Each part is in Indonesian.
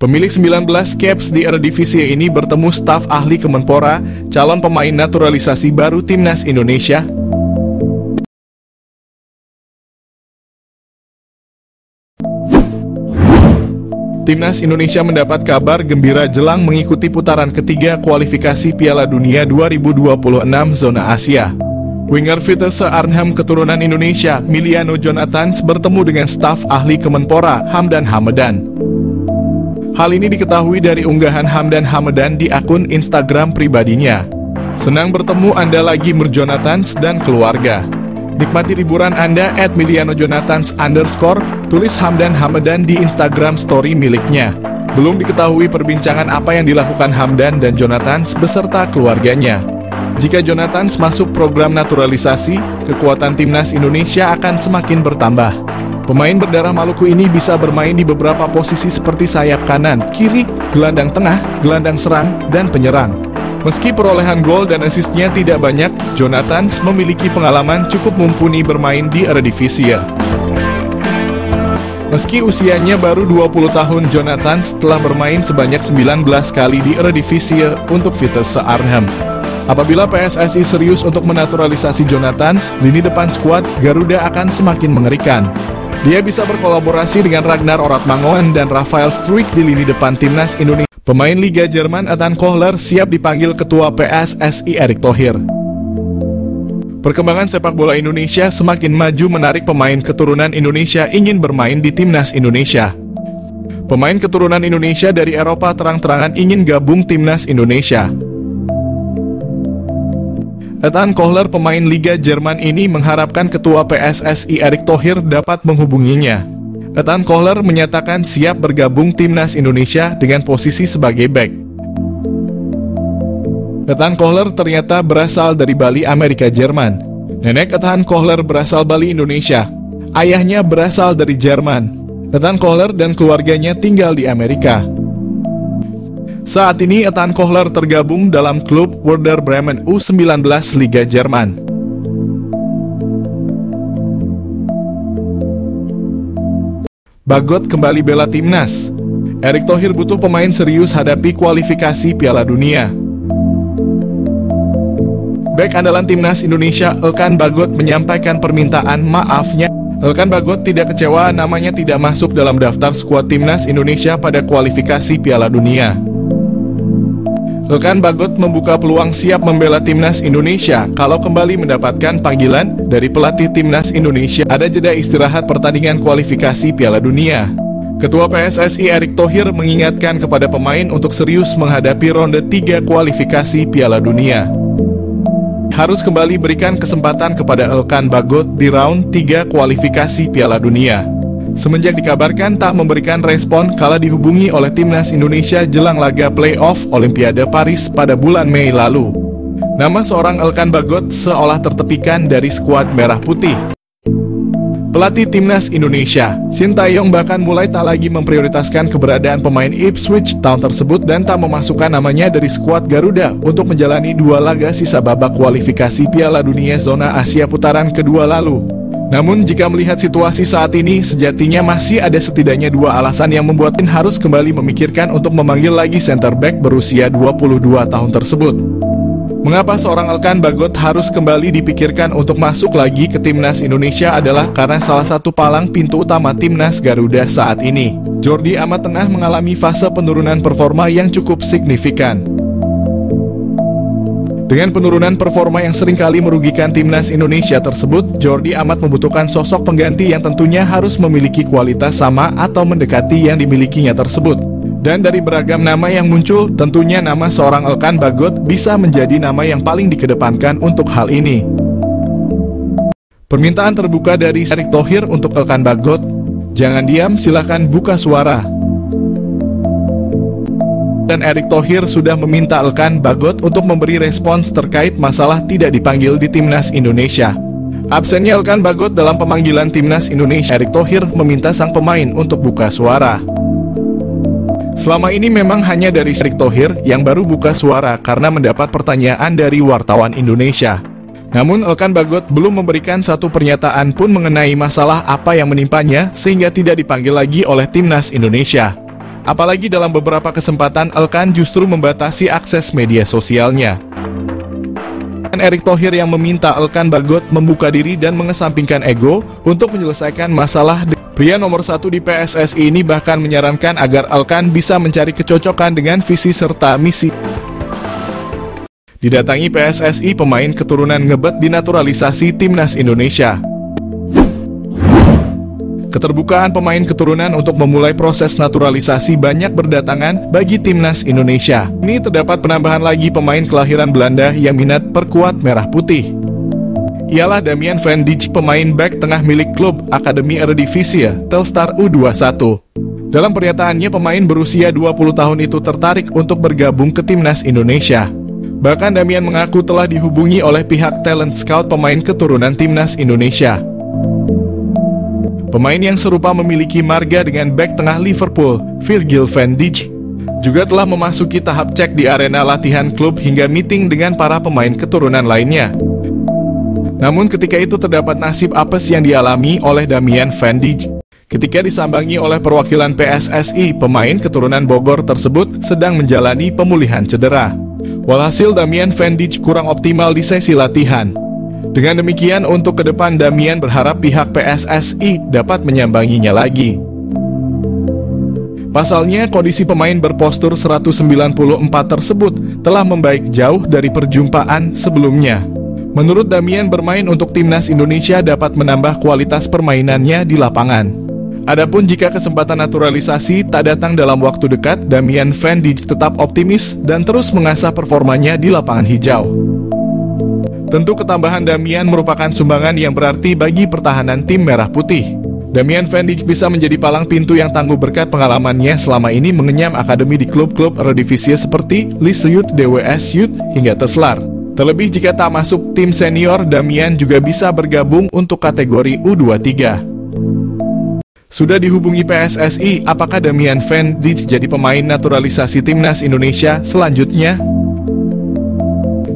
Pemilik 19 caps di Eredivisie ini bertemu staf ahli Kemenpora, calon pemain naturalisasi baru Timnas Indonesia. Timnas Indonesia mendapat kabar gembira jelang mengikuti putaran ketiga kualifikasi Piala Dunia 2026 zona Asia. Winger Vitesse Arnhem keturunan Indonesia, Miliano Jonathans, bertemu dengan staf ahli Kemenpora, Hamdan Hamedan. Hal ini diketahui dari unggahan Hamdan Hamedan di akun Instagram pribadinya. Senang bertemu Anda lagi Jonathans dan keluarga. Nikmati liburan Anda @milianojonathans_, tulis Hamdan Hamedan di Instagram story miliknya. Belum diketahui perbincangan apa yang dilakukan Hamdan dan Jonathans beserta keluarganya. Jika Jonathans masuk program naturalisasi, kekuatan Timnas Indonesia akan semakin bertambah. Pemain berdarah Maluku ini bisa bermain di beberapa posisi seperti sayap kanan, kiri, gelandang tengah, gelandang serang, dan penyerang. Meski perolehan gol dan asisnya tidak banyak, Jonathans memiliki pengalaman cukup mumpuni bermain di Eredivisie. Meski usianya baru 20 tahun, Jonathans telah bermain sebanyak 19 kali di Eredivisie untuk Vitesse Arnhem. Apabila PSSI serius untuk menaturalisasi Jonathans, lini depan skuad Garuda akan semakin mengerikan. Dia bisa berkolaborasi dengan Ragnar Oratmangoen dan Rafael Struijk di lini depan Timnas Indonesia. Pemain Liga Jerman Ethan Kohler siap dipanggil Ketua PSSI Erick Thohir. Perkembangan sepak bola Indonesia semakin maju menarik pemain keturunan Indonesia ingin bermain di Timnas Indonesia. Pemain keturunan Indonesia dari Eropa terang-terangan ingin gabung Timnas Indonesia. Ethan Kohler, pemain Liga Jerman ini, mengharapkan Ketua PSSI Erick Thohir dapat menghubunginya. Ethan Kohler menyatakan siap bergabung Timnas Indonesia dengan posisi sebagai bek. Ethan Kohler ternyata berasal dari Bali, Amerika Jerman. Nenek Ethan Kohler berasal Bali, Indonesia. Ayahnya berasal dari Jerman. Ethan Kohler dan keluarganya tinggal di Amerika. Saat ini Ethan Kohler tergabung dalam klub Werder Bremen U19 Liga Jerman. Bagot kembali bela Timnas. Erick Thohir butuh pemain serius hadapi kualifikasi Piala Dunia. Bek andalan Timnas Indonesia Elkan Bagot menyampaikan permintaan maafnya. Elkan Bagot tidak kecewa namanya tidak masuk dalam daftar skuad Timnas Indonesia pada kualifikasi Piala Dunia. Elkan Bagot membuka peluang siap membela Timnas Indonesia kalau kembali mendapatkan panggilan dari pelatih Timnas Indonesia. Ada jeda istirahat pertandingan kualifikasi Piala Dunia. Ketua PSSI Erick Thohir mengingatkan kepada pemain untuk serius menghadapi ronde 3 kualifikasi Piala Dunia. Harus kembali berikan kesempatan kepada Elkan Bagot di round 3 kualifikasi Piala Dunia. Semenjak dikabarkan tak memberikan respon kala dihubungi oleh Timnas Indonesia jelang laga play-off Olimpiade Paris pada bulan Mei lalu. Nama seorang Elkan Bagot seolah tertepikan dari skuad merah putih. Pelatih Timnas Indonesia, Shin Tae-yong, bahkan mulai tak lagi memprioritaskan keberadaan pemain Ipswich Town tersebut dan tak memasukkan namanya dari skuad Garuda untuk menjalani 2 laga sisa babak kualifikasi Piala Dunia zona Asia putaran kedua lalu. Namun jika melihat situasi saat ini, sejatinya masih ada setidaknya 2 alasan yang membuat Tin harus kembali memikirkan untuk memanggil lagi center back berusia 22 tahun tersebut. Mengapa seorang Elkan Bagot harus kembali dipikirkan untuk masuk lagi ke Timnas Indonesia adalah karena salah satu palang pintu utama Timnas Garuda saat ini, Jordi Amat tengah mengalami fase penurunan performa yang cukup signifikan. Dengan penurunan performa yang seringkali merugikan Timnas Indonesia tersebut, Jordi Amat membutuhkan sosok pengganti yang tentunya harus memiliki kualitas sama atau mendekati yang dimilikinya tersebut. Dan dari beragam nama yang muncul, tentunya nama seorang Elkan Bagot bisa menjadi nama yang paling dikedepankan untuk hal ini. Permintaan terbuka dari Erick Thohir untuk Elkan Bagot. Jangan diam, silahkan buka suara. Dan Erick Thohir sudah meminta Elkan Bagot untuk memberi respons terkait masalah tidak dipanggil di Timnas Indonesia. Absennya Elkan Bagot dalam pemanggilan Timnas Indonesia, Erick Thohir meminta sang pemain untuk buka suara. Selama ini memang hanya dari Erick Thohir yang baru buka suara karena mendapat pertanyaan dari wartawan Indonesia. Namun Elkan Bagot belum memberikan satu pernyataan pun mengenai masalah apa yang menimpanya sehingga tidak dipanggil lagi oleh Timnas Indonesia. Apalagi dalam beberapa kesempatan Elkan justru membatasi akses media sosialnya. Erick Thohir yang meminta Elkan Bagot membuka diri dan mengesampingkan ego untuk menyelesaikan masalah. Pria nomor 1 di PSSI ini bahkan menyarankan agar Elkan bisa mencari kecocokan dengan visi serta misi. Didatangi PSSI, pemain keturunan ngebet dinaturalisasi Timnas Indonesia. Keterbukaan pemain keturunan untuk memulai proses naturalisasi banyak berdatangan bagi Timnas Indonesia. Ini terdapat penambahan lagi pemain kelahiran Belanda yang minat perkuat merah putih. Ialah Damian van Dijk, pemain bek tengah milik klub Akademi Eredivisie Telstar U21. Dalam pernyataannya, pemain berusia 20 tahun itu tertarik untuk bergabung ke Timnas Indonesia. Bahkan Damian mengaku telah dihubungi oleh pihak talent scout pemain keturunan Timnas Indonesia. Pemain yang serupa memiliki marga dengan bek tengah Liverpool, Virgil van Dijk, juga telah memasuki tahap cek di arena latihan klub hingga meeting dengan para pemain keturunan lainnya. Namun ketika itu terdapat nasib apes yang dialami oleh Damian van Dijk. Ketika disambangi oleh perwakilan PSSI, pemain keturunan Bogor tersebut sedang menjalani pemulihan cedera. Walhasil Damian van Dijk kurang optimal di sesi latihan. Dengan demikian, untuk ke depan Damian berharap pihak PSSI dapat menyambanginya lagi. Pasalnya, kondisi pemain berpostur 194 tersebut telah membaik jauh dari perjumpaan sebelumnya. Menurut Damian, bermain untuk Timnas Indonesia dapat menambah kualitas permainannya di lapangan. Adapun jika kesempatan naturalisasi tak datang dalam waktu dekat, Damian van Dijk tetap optimis dan terus mengasah performanya di lapangan hijau. Tentu ketambahan Damian merupakan sumbangan yang berarti bagi pertahanan tim merah putih. Damian van Dijk bisa menjadi palang pintu yang tangguh berkat pengalamannya selama ini mengenyam akademi di klub-klub Eredivisie seperti Lisse Youth, DWS Youth, hingga Teslar. Terlebih jika tak masuk tim senior, Damian juga bisa bergabung untuk kategori U23. Sudah dihubungi PSSI, apakah Damian van Dijk jadi pemain naturalisasi Timnas Indonesia selanjutnya?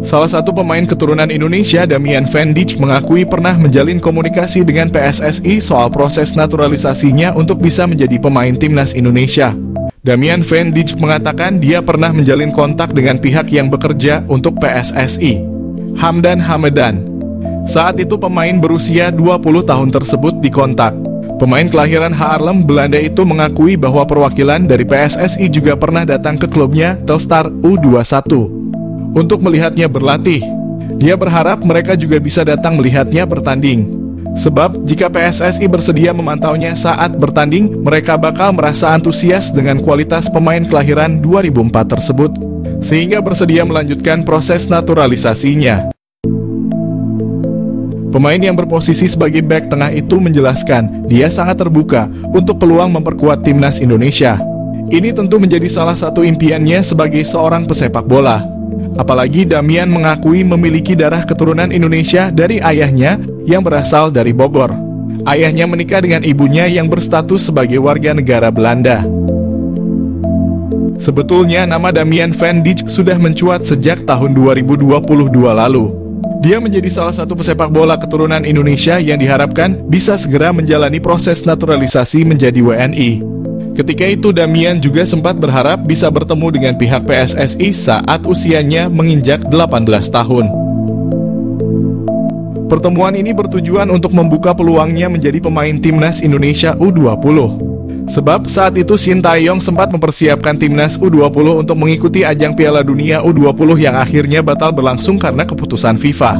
Salah satu pemain keturunan Indonesia, Damian van Dijk, mengakui pernah menjalin komunikasi dengan PSSI soal proses naturalisasinya untuk bisa menjadi pemain Timnas Indonesia. Damian van Dijk mengatakan dia pernah menjalin kontak dengan pihak yang bekerja untuk PSSI, Hamdan Hamedan. Saat itu pemain berusia 20 tahun tersebut dikontak. Pemain kelahiran Haarlem, Belanda itu mengakui bahwa perwakilan dari PSSI juga pernah datang ke klubnya Telstar U21 untuk melihatnya berlatih. Dia berharap mereka juga bisa datang melihatnya bertanding. Sebab jika PSSI bersedia memantaunya saat bertanding, mereka bakal merasa antusias dengan kualitas pemain kelahiran 2004 tersebut, sehingga bersedia melanjutkan proses naturalisasinya. Pemain yang berposisi sebagai bek tengah itu menjelaskan dia sangat terbuka untuk peluang memperkuat Timnas Indonesia. Ini tentu menjadi salah satu impiannya sebagai seorang pesepak bola. Apalagi Damian mengakui memiliki darah keturunan Indonesia dari ayahnya yang berasal dari Bogor. Ayahnya menikah dengan ibunya yang berstatus sebagai warga negara Belanda. Sebetulnya nama Damian van Dijk sudah mencuat sejak tahun 2022 lalu. Dia menjadi salah satu pesepak bola keturunan Indonesia yang diharapkan bisa segera menjalani proses naturalisasi menjadi WNI. Ketika itu Damian juga sempat berharap bisa bertemu dengan pihak PSSI saat usianya menginjak 18 tahun. Pertemuan ini bertujuan untuk membuka peluangnya menjadi pemain Timnas Indonesia U20. Sebab saat itu Shin Tae-yong sempat mempersiapkan Timnas U20 untuk mengikuti ajang Piala Dunia U20 yang akhirnya batal berlangsung karena keputusan FIFA.